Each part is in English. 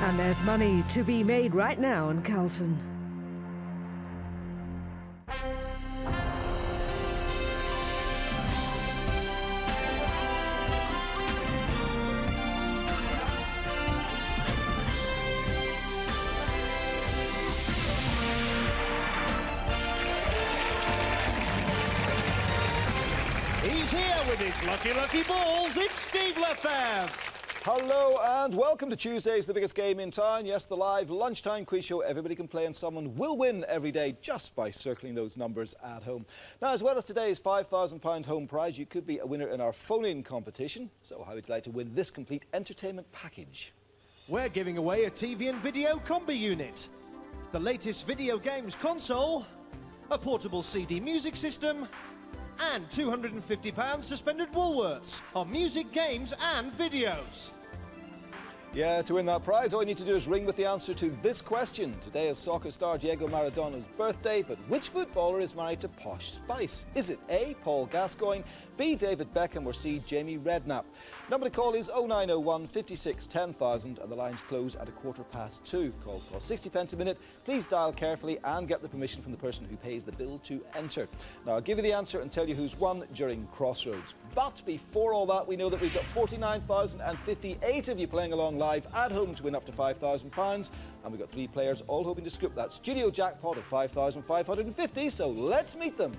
And there's money to be made right now in Carlton. He's here with his lucky balls. It's Steve Lefebvre. Hello and welcome to Tuesday's The Biggest Game in Town. Yes, the live lunchtime quiz show. Everybody can play and someone will win every day just by circling those numbers at home. Now, as well as today's £5,000 home prize, you could be a winner in our phone-in competition. So how would you like to win this complete entertainment package? We're giving away a TV and video combi unit, the latest video games console, a portable CD music system, and £250 to spend at Woolworths on music, games and videos. Yeah, to win that prize, all you need to do is ring with the answer to this question. Today is soccer star Diego Maradona's birthday, but which footballer is married to Posh Spice? Is it A, Paul Gascoigne, B, David Beckham, or C, Jamie Redknapp? Number to call is 0901 56 10,000, and the lines close at 2:15. Calls cost 60 pence a minute. Please dial carefully and get the permission from the person who pays the bill to enter. Now, I'll give you the answer and tell you who's won during Crossroads. But before all that, we know that we've got 49,058 of you playing along live at home to win up to £5,000. And we've got 3 players all hoping to scoop that studio jackpot of 5,550. So let's meet them.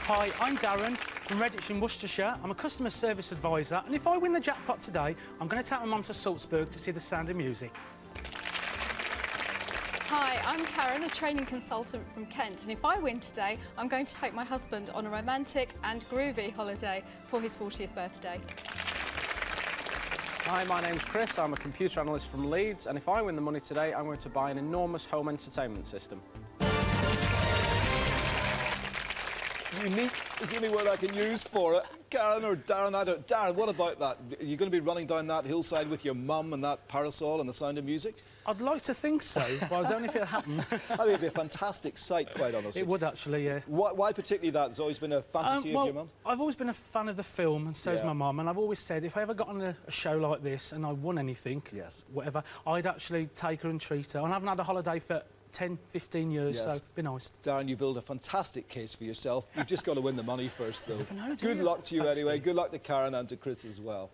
Hi, I'm Darren from Redditch in Worcestershire. I'm a customer service advisor, and if I win the jackpot today, I'm going to take my mum to Salzburg to see The Sound of Music. Hi, I'm Karen, a training consultant from Kent, and if I win today, I'm going to take my husband on a romantic and groovy holiday for his 40th birthday. Hi, my name's Chris. I'm a computer analyst from Leeds, and if I win the money today, I'm going to buy an enormous home entertainment system. Unique is the only word I can use for it. Karen or Darren, Darren, what about that? Are you going to be running down that hillside with your mum and that parasol and The Sound of Music? I'd like to think so, but I don't know if it'll happen. I think it'd be a fantastic sight, quite honestly. It would actually, yeah. Why particularly that? It's always been a fantasy of your mum's? I've always been a fan of the film, and so's my mum, and I've always said if I ever got on a show like this and I won anything, whatever, I'd actually take her and treat her. And I haven't had a holiday for 10, 15 years, so it'd be nice. Darren, you build a fantastic case for yourself. You've just got to win the money first, though. You never know, Good luck to you anyway. Good luck to Karen and to Chris as well.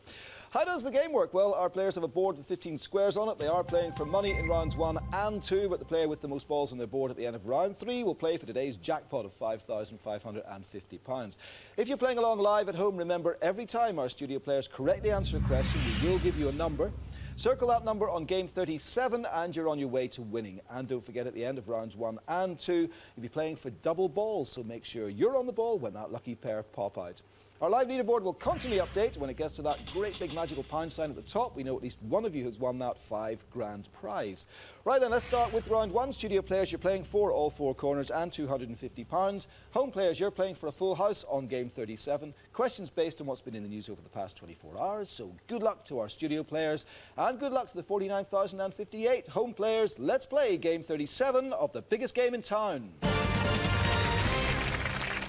How does the game work? Well, our players have a board with 15 squares on it. They are playing for money in rounds 1 and 2, but the player with the most balls on their board at the end of round 3 will play for today's jackpot of £5,550. If you're playing along live at home, remember, every time our studio players correctly answer a question, we will give you a number. Circle that number on game 37 and you're on your way to winning. And don't forget, at the end of rounds 1 and 2, you'll be playing for double balls, so make sure you're on the ball when that lucky pair pop out. Our live leaderboard will constantly update. When it gets to that great big magical pound sign at the top, we know at least one of you has won that £5,000 prize. Right then, let's start with round 1. Studio players, you're playing for all 4 corners and £250. Home players, you're playing for a full house on game 37. Questions based on what's been in the news over the past 24 hours. So good luck to our studio players and good luck to the 49,058 home players. Let's play game 37 of The Biggest Game in Town.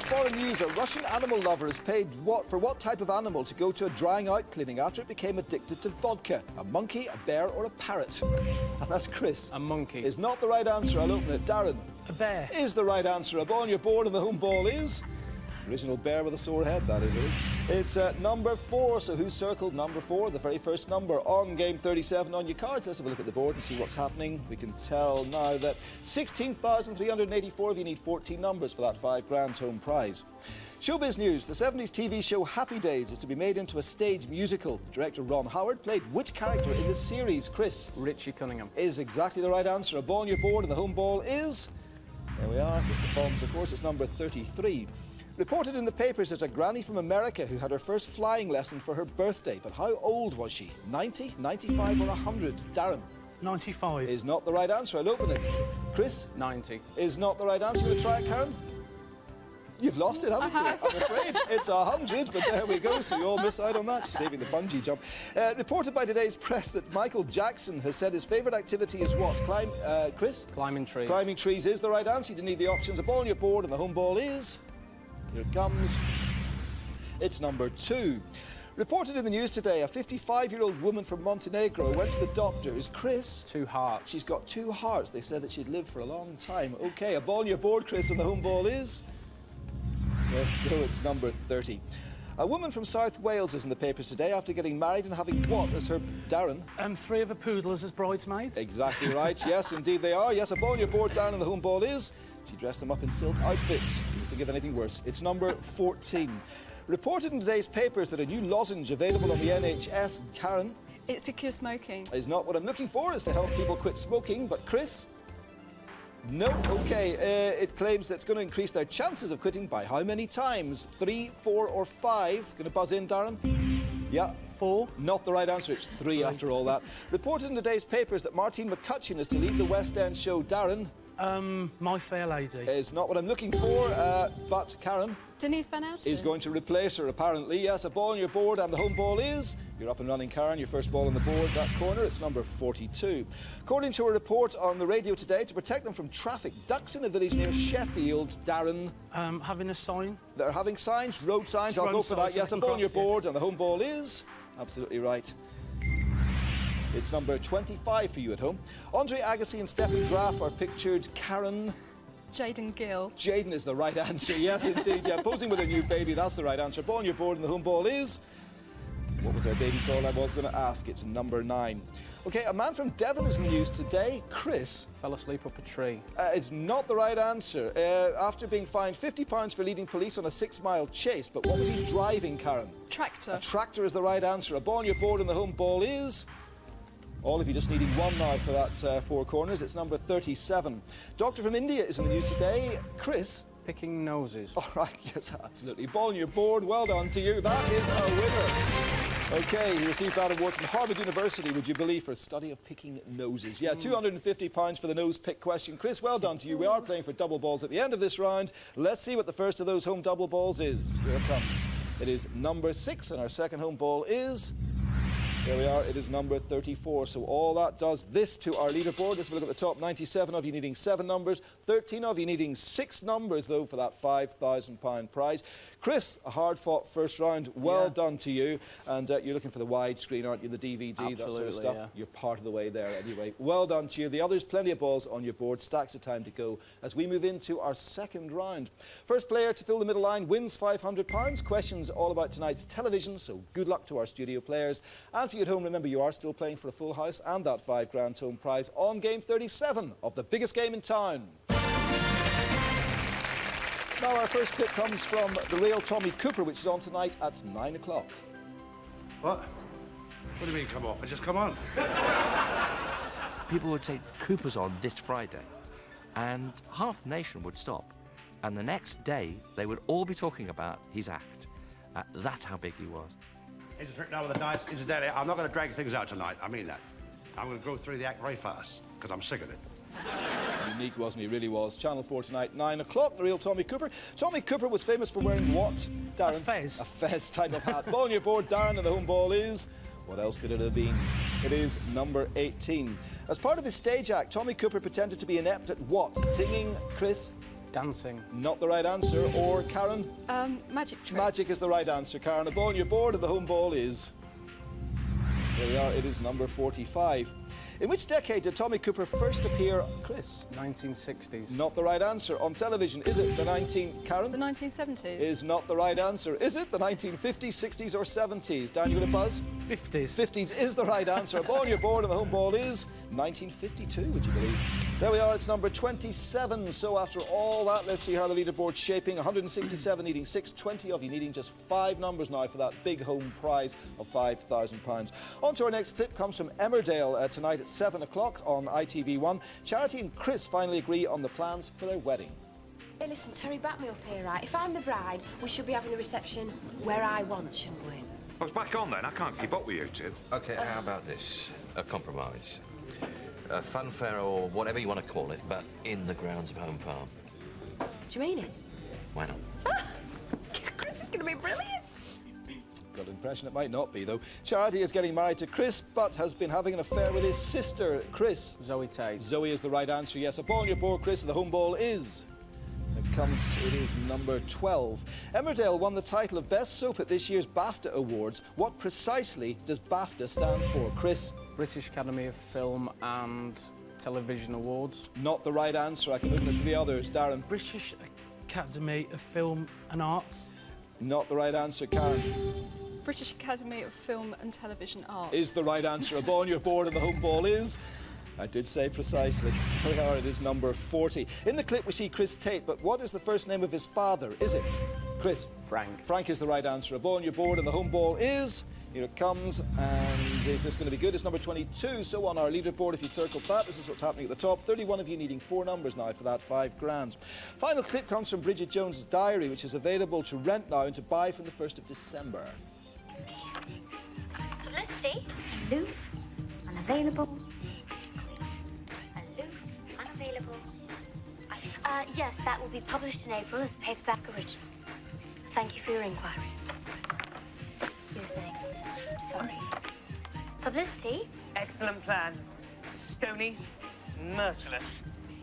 Foreign news, a Russian animal lover has paid for what type of animal to go to a drying out clinic after it became addicted to vodka? A monkey, a bear or a parrot? And that's Chris. A monkey. Is not the right answer. I'll open it. Darren. A bear. Is the right answer. A ball on your board and the home ball is... Original bear with a sore head, that is it. It's number 4, so who circled number 4? The very first number on game 37 on your cards. Let's have a look at the board and see what's happening. We can tell now that 16,384 of you need 14 numbers for that £5,000 home prize. Showbiz news. The 70s TV show Happy Days is to be made into a stage musical. Director Ron Howard played which character in this series? Chris? Richie Cunningham. Is exactly the right answer. A ball on your board and the home ball is... There we are, with the bombs, of course, it's number 33. Reported in the papers as a granny from America who had her first flying lesson for her birthday. But how old was she? 90, 95 or 100? Darren? 95. Is not the right answer. I'll open it. Chris? 90. Is not the right answer. We'll try it, Karen? You've lost it, haven't you? I'm afraid. It's 100, but there we go. So you all miss out on that. She's saving the bungee jump. Reported by today's press that Michael Jackson has said his favourite activity is what? Chris? Climbing trees. Climbing trees is the right answer. You didn't need the options. A ball on your board and the home ball is... Here it comes. It's number 2. Reported in the news today, a 55-year-old woman from Montenegro went to the doctors. Chris? 2 hearts. She's got 2 hearts. They said that she'd live for a long time. OK, a ball on your board, Chris, and the home ball is... There you go, it's number 30. A woman from South Wales is in the papers today after getting married and having what as her... Darren? 3 of her poodles as bridesmaids. Exactly right. Yes, indeed they are. Yes, a ball on your board, Darren, and the home ball is... She dressed them up in silk outfits. You can think of anything worse. It's number 14. Reported in today's papers that a new lozenge available on the NHS, Karen... It's to cure smoking. ...is not what I'm looking for, is to help people quit smoking. But Chris? No. OK, it claims that it's going to increase their chances of quitting by how many times? 3, 4 or 5? Going to buzz in, Darren? Yeah. 4. Not the right answer. It's 3 after all that. Reported in today's papers that Martine McCutcheon is to leave the West End show, Darren... My Fair Lady. Is not what I'm looking for, but Karen... Denise Van Outen. Is going to replace her, apparently. Yes, a ball on your board, and the home ball is... You're up and running, Karen. Your first ball on the board, that corner. It's number 42. According to a report on the radio today, to protect them from traffic, ducks in a village near Sheffield, Darren... Having a sign. They're having signs, road signs. I'll go for that. Yes, a ball on your board, and the home ball is... Absolutely right. It's number 25 for you at home. Andre Agassi and Stefan Graf are pictured. Karen... Jayden Gill. Jayden is the right answer. Yes, indeed. Yeah, posing with a new baby. That's the right answer. Ball on your board, and the home ball is... What was their baby called? I was going to ask. It's number 9. OK, a man from Devon is in the news today. Chris... Fell asleep up a tree. Is not the right answer. After being fined £50 for leading police on a 6-mile chase. But what was he driving, Karen? Tractor. A tractor is the right answer. A ball on your board, and the home ball is... All of you just needing 1 now for that 4 corners. It's number 37. Doctor from India is in the news today. Chris? Picking noses. All right, yes, absolutely. Ball on your board. Well done to you. That is a winner. OK, he received that award from Harvard University, would you believe, for a study of picking noses. Yeah, £250 for the nose pick question. Chris, well done to you. We are playing for double balls at the end of this round. Let's see what the first of those home double balls is. Here it comes. It is number 6, and our second home ball is... There we are, it is number 34. So all that does this to our leaderboard. Let's have a look at the top. 97 of you needing 7 numbers. 13 of you needing 6 numbers, though, for that £5,000 prize. Chris, a hard-fought first round. Well done to you. And you're looking for the widescreen, aren't you? The DVD, absolutely, that sort of stuff. Yeah. You're part of the way there anyway. Well done to you. The others, plenty of balls on your board. Stacks of time to go as we move into our second round. First player to fill the middle line wins £500. Questions all about tonight's television, so good luck to our studio players. And for you at home, remember you are still playing for a full house and that £5,000 home prize on game 37 of the biggest game in town. Now our first clip comes from the real Tommy Cooper, which is on tonight at 9 o'clock. What? What do you mean come off? I just come on. People would say Cooper's on this Friday, and half the nation would stop. And the next day, they would all be talking about his act. That's how big he was. Here's a trick now with the dice. Incidentally, I'm not going to drag things out tonight. I mean that. I'm going to go through the act very fast, because I'm sick of it. Unique, wasn't he? Really was. Channel 4 tonight, 9 o'clock, the real Tommy Cooper. Tommy Cooper was famous for wearing what, Darren? A fez. A fez type of hat. Ball on your board, Darren, and the home ball is... What else could it have been? It is number 18. As part of his stage act, Tommy Cooper pretended to be inept at what? Singing, Chris? Dancing. Not the right answer. Or, Karen? Magic tricks. Magic is the right answer, Karen. A ball on your board, and the home ball is... There we are, it is number 45. In which decade did Tommy Cooper first appear, Chris? 1960s. Not the right answer. On television, is it the Karen? The 1970s. Is not the right answer. Is it the 1950s, 60s or 70s? Dan, you got a buzz? 50s. 50s is the right answer. A ball on your board, and the home ball is 1952, would you believe? There we are, it's number 27. So after all that, let's see how the leaderboard's shaping. 167 needing 6, 20 of you needing just 5 numbers now for that big home prize of £5,000. On to our next clip, comes from Emmerdale tonight at 7 o'clock on ITV1. Charity and Chris finally agree on the plans for their wedding. Hey, listen, Terry, back me up here, right? If I'm the bride, we should be having the reception where I want, shouldn't we? I was back on then. I can't keep up with you two. OK, how about this? A compromise. A funfair or whatever you want to call it, but in the grounds of Home Farm. Do you mean it? Why not? Chris is going to be brilliant. Got an impression it might not be, though. Charity is getting married to Chris, but has been having an affair with his sister, Chris. Zoe Tate. Zoe is the right answer, yes. A ball on your board, Chris, and the home ball is... comes, it is number 12. Emmerdale won the title of Best Soap at this year's BAFTA Awards. What precisely does BAFTA stand for? Chris? British Academy of Film and Television Awards. Not the right answer. I can look at the others. Darren? British Academy of Film and Arts. Not the right answer. Karen? British Academy of Film and Television Arts. Is the right answer. A ball on your board and the home ball is... I did say precisely. Here we are, it is number 40. In the clip we see Chris Tate, but what is the first name of his father? Is it Chris? Frank. Frank is the right answer. A ball on your board and the home ball is... Here it comes, and is this going to be good? It's number 22, so on our leaderboard, if you circle that, this is what's happening at the top. 31 of you needing 4 numbers now for that $5,000. Final clip comes from Bridget Jones' diary, which is available to rent now and to buy from the 1st of December. Let's see. Aloof, unavailable. Aloof, unavailable. Yes, that will be published in April as paperback original. Thank you for your inquiry. You were saying? Sorry. Publicity? Excellent plan. Stony, merciless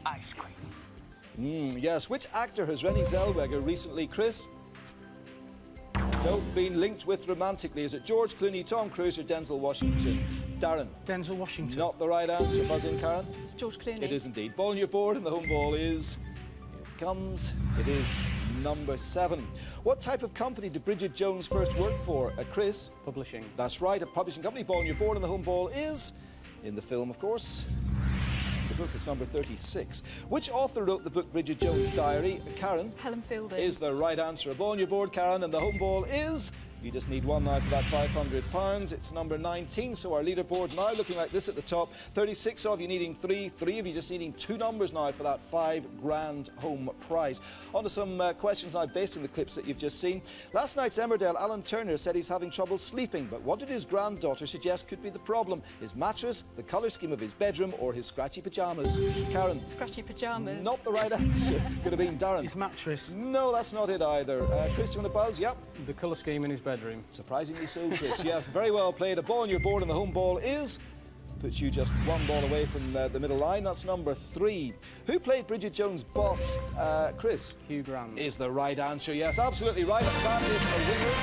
ice cream. Yes. Which actor has Renée Zellweger recently, Chris? Don't been linked with romantically. Is it George Clooney, Tom Cruise, or Denzel Washington? Darren? Denzel Washington. Not the right answer. Buzz in, Karen? It's George Clooney. It is indeed. Ball on your board, and the home ball is... Here it comes. It is number 7. What type of company did Bridget Jones first work for? Chris? Publishing. That's right, a publishing company. Ball on your board, and the home ball is... In the film, of course. The book is number 36. Which author wrote the book Bridget Jones' Diary? Karen? Helen Fielding. Is the right answer. A ball on your board, Karen, and the home ball is... You just need one now for that £500. It's number 19, so our leaderboard now looking like this at the top. 36 of you needing 3, 3 of you just needing 2 numbers now for that £5,000 home prize. On to some questions now based on the clips that you've just seen. Last night's Emmerdale, Alan Turner said he's having trouble sleeping, but what did his granddaughter suggest could be the problem? His mattress, the colour scheme of his bedroom, or his scratchy pyjamas? Karen? Scratchy pyjamas. Not the right answer. Could have been Darren. His mattress. No, that's not it either. Chris, do you want to buzz? Yep. The colour scheme in his bedroom. Surprisingly so, Chris. Yes, very well played. A ball on your board, and the home ball is... Puts you just 1 ball away from the middle line. That's number 3. Who played Bridget Jones' boss? Chris? Hugh Grant. Is the right answer. Yes, absolutely right. And that is a winner.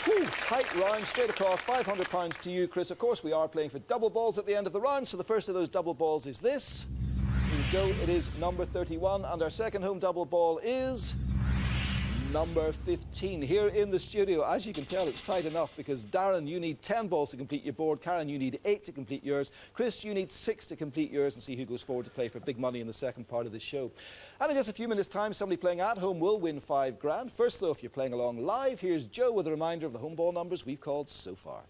Whew, tight round, straight across. £500 to you, Chris. Of course, we are playing for double balls at the end of the round, so the first of those double balls is this. Here we go. It is number 31, and our second home double ball is... number 15 here in the studio. As you can tell, it's tight enough because Darren, you need 10 balls to complete your board. Karen, you need 8 to complete yours. Chris, you need 6 to complete yours, and see who goes forward to play for big money in the second part of the show. And in just a few minutes' time, somebody playing at home will win $5,000. First, though, if you're playing along live, here's Joe with a reminder of the home ball numbers we've called so far.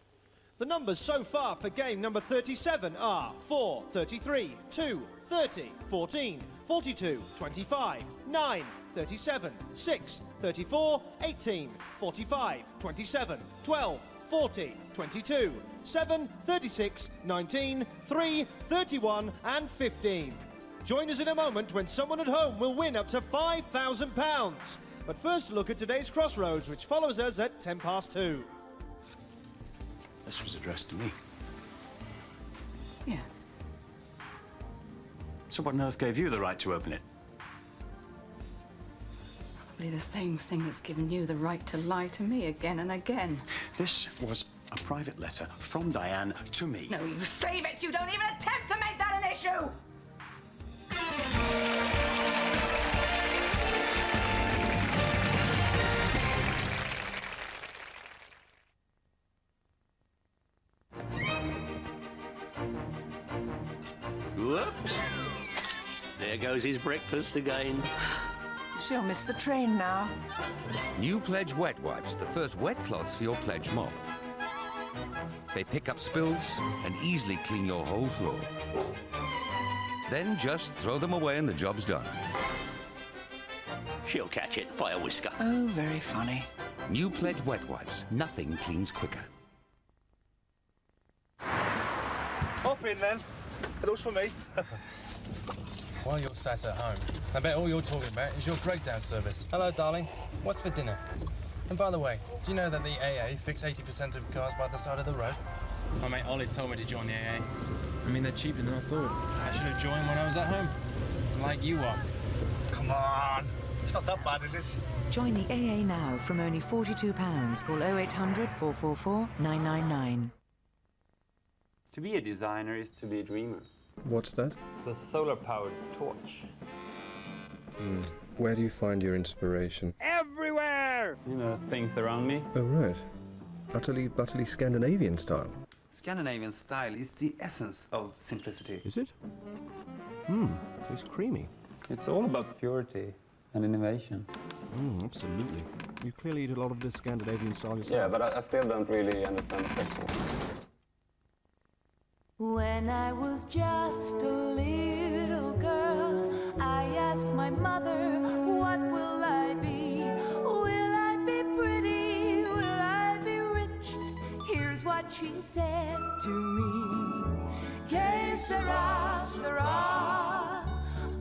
The numbers so far for game number 37 are 4, 33, 2, 30, 14, 42, 25, 9, 37, 6, 34, 18, 45, 27, 12, 40, 22, 7, 36, 19, 3, 31 and 15. Join us in a moment when someone at home will win up to £5,000. But first, look at today's Crossroads, which follows us at 2:10. This was addressed to me. Yeah. So what on earth gave you the right to open it? Probably the same thing that's given you the right to lie to me again and again. This was a private letter from Diane to me. No, you save it! You don't even attempt to make that an issue! Whoops. There goes his breakfast again. She'll miss the train now. New Pledge Wet Wipes, the first wet cloths for your Pledge mop. They pick up spills and easily clean your whole floor. Then just throw them away and the job's done. She'll catch it by a whisker. Oh, very funny. New Pledge Wet Wipes, nothing cleans quicker. Hop in then. Those for me. While you're sat at home, I bet all you're talking about is your breakdown service. Hello, darling. What's for dinner? And by the way, do you know that the AA fix 80% of cars by the side of the road? My mate Ollie told me to join the AA. I mean, they're cheaper than I thought. I should have joined when I was at home. Like you are. Come come on. It's not that bad, is it? Join the AA now from only £42. Call 0800 444 999. To be a designer is to be a dreamer. What's that? The solar-powered torch. Where do you find your inspiration? Everywhere! You know, things around me. Oh, right. Utterly Scandinavian style. Scandinavian style is the essence of simplicity. Is it? Tastes creamy. It's all about purity and innovation. Absolutely. You clearly eat a lot of this Scandinavian style yourself. Yeah, but I still don't really understand the festival. When I was just a little girl, I asked my mother, what will I be? Will I be pretty? Will I be rich? Here's what she said to me. Que sera, sera.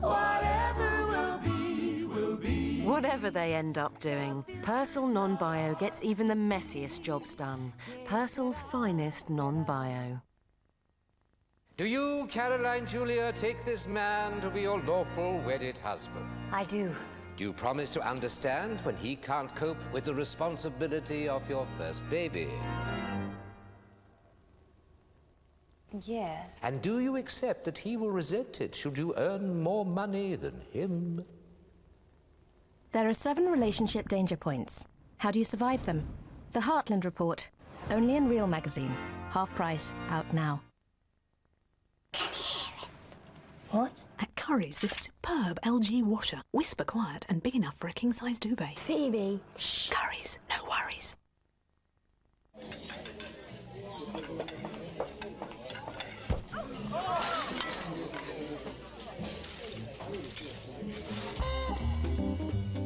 Whatever will be, will be. Whatever they end up doing, Purcell Non-Bio gets even the messiest jobs done. Purcell's finest non-bio. Do you, Caroline Julia, take this man to be your lawful wedded husband? I do. Do you promise to understand when he can't cope with the responsibility of your first baby? Yes. And do you accept that he will resent it should you earn more money than him? There are 7 relationship danger points. How do you survive them? The Heartland Report. Only in Real Magazine. Half price. Out now. What? At Curry's, this superb LG washer. Whisper quiet and big enough for a king-size duvet. Phoebe. Shh. Curry's, no worries.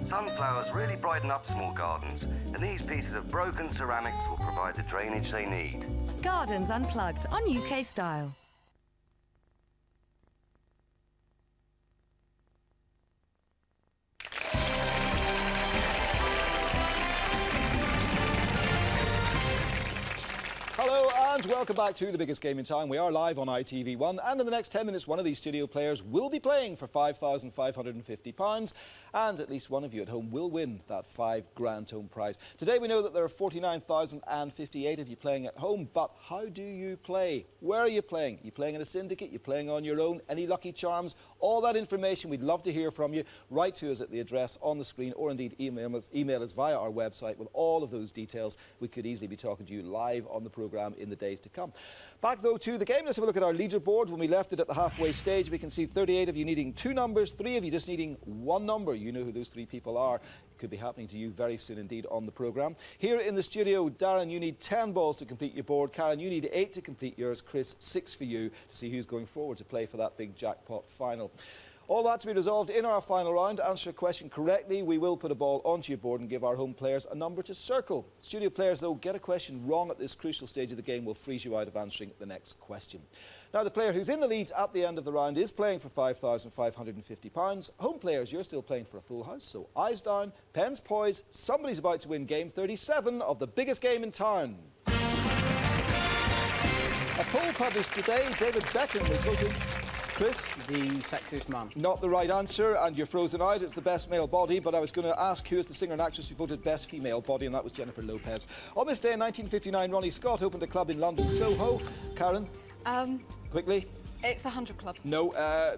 Sunflowers really brighten up small gardens, and these pieces of broken ceramics will provide the drainage they need. Gardens Unplugged on UK Style. Hello and welcome back to the biggest game in town. We are live on ITV1, and in the next 10 minutes one of these studio players will be playing for £5,550, and at least one of you at home will win that £5,000 home prize. Today we know that there are 49,058 of you playing at home, but how do you play? Where are you playing? Are you playing in a syndicate? Are you playing on your own? Any lucky charms? All that information, we'd love to hear from you. Write to us at the address on the screen, or indeed email us via our website with all of those details. We could easily be talking to you live on the programme in the days to come. Back though to the game, let's have a look at our leaderboard. When we left it at the halfway stage, we can see 38 of you needing 2 numbers, 3 of you just needing 1 number. You know who those 3 people are. It could be happening to you very soon indeed on the programme. Here in the studio, Darren, you need 10 balls to complete your board. Karen, you need 8 to complete yours. Chris, 6 for you to see who's going forward to play for that big jackpot final. All that to be resolved in our final round. Answer a question correctly, we will put a ball onto your board and give our home players a number to circle. Studio players, though, get a question wrong at this crucial stage of the game will freeze you out of answering the next question. Now, the player who's in the lead at the end of the round is playing for £5,550. Home players, you're still playing for a full house, so eyes down, pens poised. Somebody's about to win game 37 of the biggest game in town. A poll published today, David Beckham was voted... Chris? The sexiest man. Not the right answer, and you're frozen out. It's the best male body, but I was going to ask who is the singer and actress who voted best female body, and that was Jennifer Lopez. On this day in 1959, Ronnie Scott opened a club in London, Soho. Karen? Quickly. It's the 100 Club. No,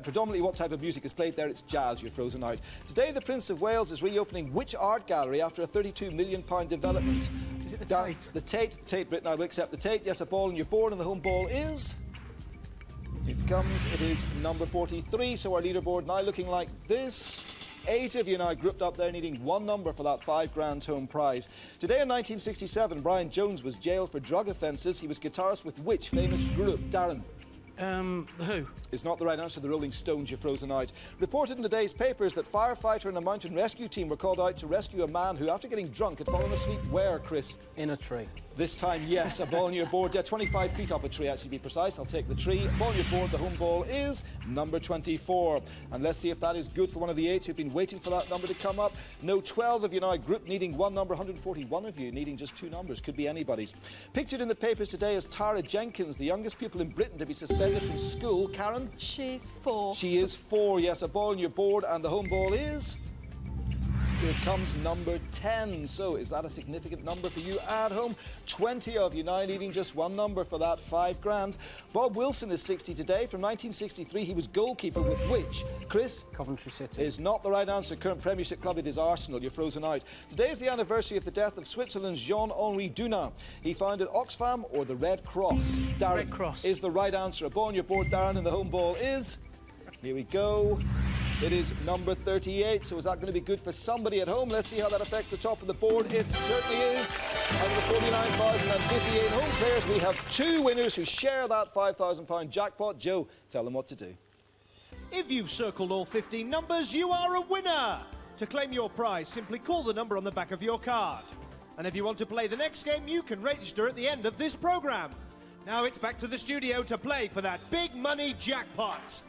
predominantly what type of music is played there? It's jazz. You're frozen out. Today, the Prince of Wales is reopening which art gallery after a £32 million development? Is it the Tate? The Tate. The Tate, Britain. I will accept the Tate. Yes, a ball on your board, and the home ball is... It comes, it is number 43, so our leaderboard now looking like this. 8 of you now grouped up there needing 1 number for that £5,000 home prize. Today in 1967, Brian Jones was jailed for drug offences. He was guitarist with which famous group? Darren? The Who? Is not the right answer. The Rolling Stones, you're frozen out. Reported in today's papers that firefighter and a mountain rescue team were called out to rescue a man who, after getting drunk, had fallen asleep where, Chris? In a tree. This time, yes, a ball on your board. Yeah, 25 feet up a tree, actually, to be precise. I'll take the tree. Ball on your board, the home ball is number 24. And let's see if that is good for one of the 8 who've been waiting for that number to come up. No, 12 of you now grouped needing 1 number, 141 of you needing just 2 numbers. Could be anybody's. Pictured in the papers today is Tara Jenkins, the youngest pupil in Britain to be suspended attended from school. Karen? She's 4. She is 4, yes. A ball on your board, and the home ball is... Here comes number 10. So is that a significant number for you at home? 20 of you now needing just one number for that £5 grand. Bob Wilson is 60 today. From 1963, he was goalkeeper with which? Chris? Coventry City. Is not the right answer. Current Premiership club, it is Arsenal. You're frozen out. Today is the anniversary of the death of Switzerland's Jean-Henri Dunant. He founded Oxfam or the Red Cross. Darren Red Cross is the right answer. A ball on your board, Darren, and the home ball is... Here we go. It is number 38, so is that going to be good for somebody at home? Let's see how that affects the top of the board. It certainly is. Out of the 49,058 home players, we have 2 winners who share that £5,000 jackpot. Joe, tell them what to do. If you've circled all 15 numbers, you are a winner! To claim your prize, simply call the number on the back of your card. And if you want to play the next game, you can register at the end of this programme. Now it's back to the studio to play for that big money jackpot.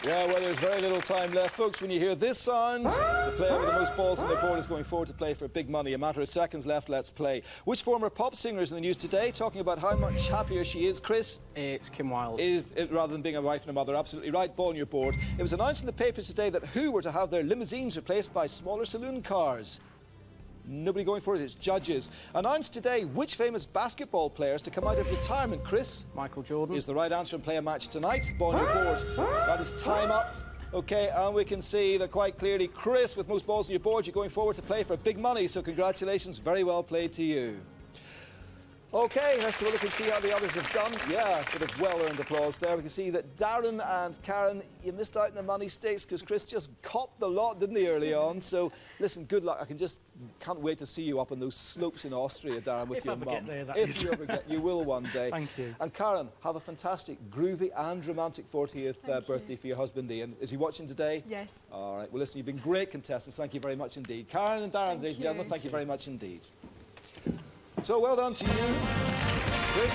Yeah, well, there's very little time left, folks. When you hear this sound, the player with the most balls on their board is going forward to play for big money. A matter of seconds left, let's play. Which former pop singer is in the news today, talking about how much happier she is? Chris? It's Kim Wilde. Rather than being a wife and a mother, absolutely right. Ball on your board. It was announced in the papers today that Who were to have their limousines replaced by smaller saloon cars. Nobody going for it, it's judges. Announced today which famous basketball players to come out of retirement, Chris? Michael Jordan. Is the right answer and play a match tonight. Ball on your board. That is time up. OK, and we can see that quite clearly. Chris, with most balls on your board, you're going forward to play for big money, so congratulations, very well played to you. OK, let's have a look and see how the others have done. Yeah, bit of well-earned applause there. We can see that Darren and Karen, you missed out in the money stakes because Chris just copped the lot, didn't he, early on? So, listen, good luck. Can't wait to see you up on those slopes in Austria, Darren, with your mum. If I ever get there, that is. is. You ever get, you will one day. Thank you. And Karen, have a fantastic, groovy and romantic 40th birthday for your husband, Ian. Is he watching today? Yes. All right. Well, listen, you've been great contestants. Thank you very much indeed. Karen and Darren, ladies and gentlemen, thank you very much indeed. So well done to you, Chris.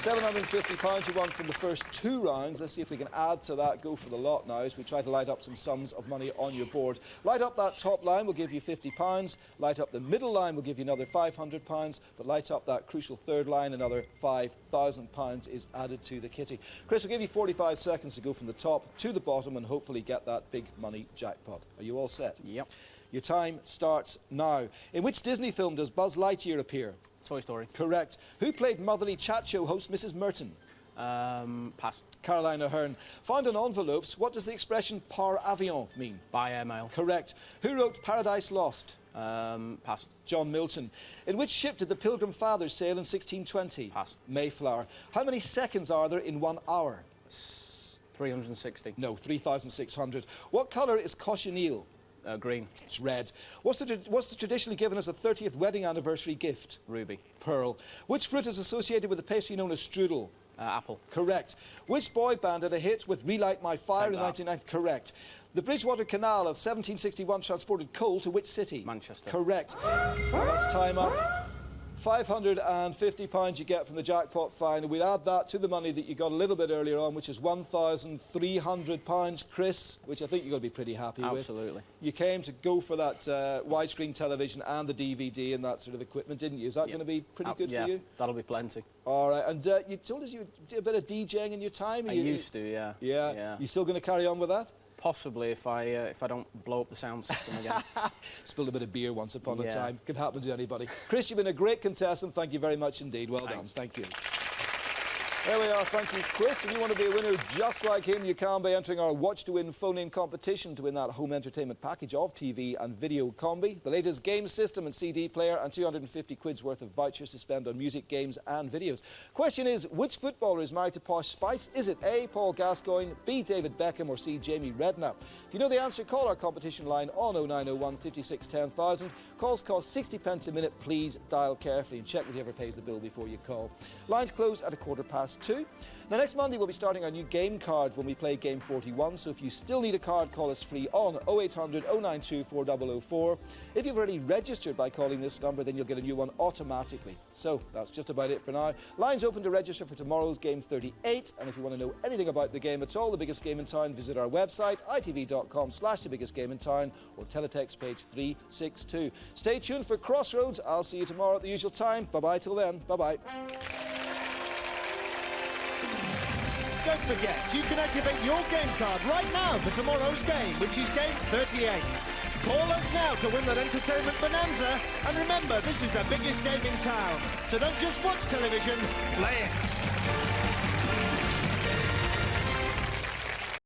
£750 you won from the first 2 rounds. Let's see if we can add to that, go for the lot now as we try to light up some sums of money on your board. Light up that top line will give you £50. Light up the middle line will give you another £500. But light up that crucial third line, another £5,000 is added to the kitty. Chris, we'll give you 45 seconds to go from the top to the bottom and hopefully get that big money jackpot. Are you all set? Yep. Your time starts now. In which Disney film does Buzz Lightyear appear? Toy Story. Correct. Who played motherly chat show host Mrs. Merton? Pass. Caroline Aherne. Found on envelopes, what does the expression par avion mean? By airmail. Correct. Who wrote Paradise Lost? Pass. John Milton. In which ship did the Pilgrim Fathers sail in 1620? Pass. Mayflower. How many seconds are there in 1 hour? 360. No, 3,600. What colour is cochineal? Green. It's red. What's the traditionally given as a 30th wedding anniversary gift? Ruby. Pearl. Which fruit is associated with the pastry known as strudel? Apple. Correct. Which boy band had a hit with Relight My Fire in 1990? Correct. The Bridgewater Canal of 1761 transported coal to which city? Manchester. Correct. That's time up. £550 you get from the jackpot fine, and we'll add that to the money that you got a little bit earlier on, which is £1,300, Chris, which I think you're going to be pretty happy with. Absolutely. You came to go for that widescreen television and the DVD and that sort of equipment, didn't you? Is that going to be pretty good for you? Yeah, that'll be plenty. All right, and you told us you do a bit of DJing in your time? I used to, yeah. Yeah? You still going to carry on with that? Possibly if I don't blow up the sound system again. Spilled a bit of beer once upon a time. Could happen to anybody. Chris, you've been a great contestant. Thank you very much indeed. Well done. Thank you. There we are. Thank you, Chris. If you want to be a winner just like him, you can by entering our Watch to Win phone-in competition to win that home entertainment package of TV and video combi, the latest game system and CD player, and 250 quid's worth of vouchers to spend on music, games and videos. Question is, which footballer is married to Posh Spice? Is it A, Paul Gascoigne, B, David Beckham, or C, Jamie Redknapp? If you know the answer, call our competition line on 0901 56 10,000. Calls cost 60 pence a minute. Please dial carefully and check with whoever pays the bill before you call. Lines close at 2:15. Now, next Monday, we'll be starting our new game card when we play Game 41, so if you still need a card, call us free on 0800 092 4004. If you've already registered by calling this number, then you'll get a new one automatically. So, that's just about it for now. Lines open to register for tomorrow's Game 38, and if you want to know anything about the game at all, The Biggest Game in Town, visit our website, itv.com/thebiggestgameintown, or teletext page 362. Stay tuned for Crossroads. I'll see you tomorrow at the usual time. Bye-bye till then. Bye-bye. don't forget, you can activate your game card right now for tomorrow's game, which is game 38. Call us now to win that entertainment bonanza. And remember, this is the biggest game in town. So don't just watch television, play it.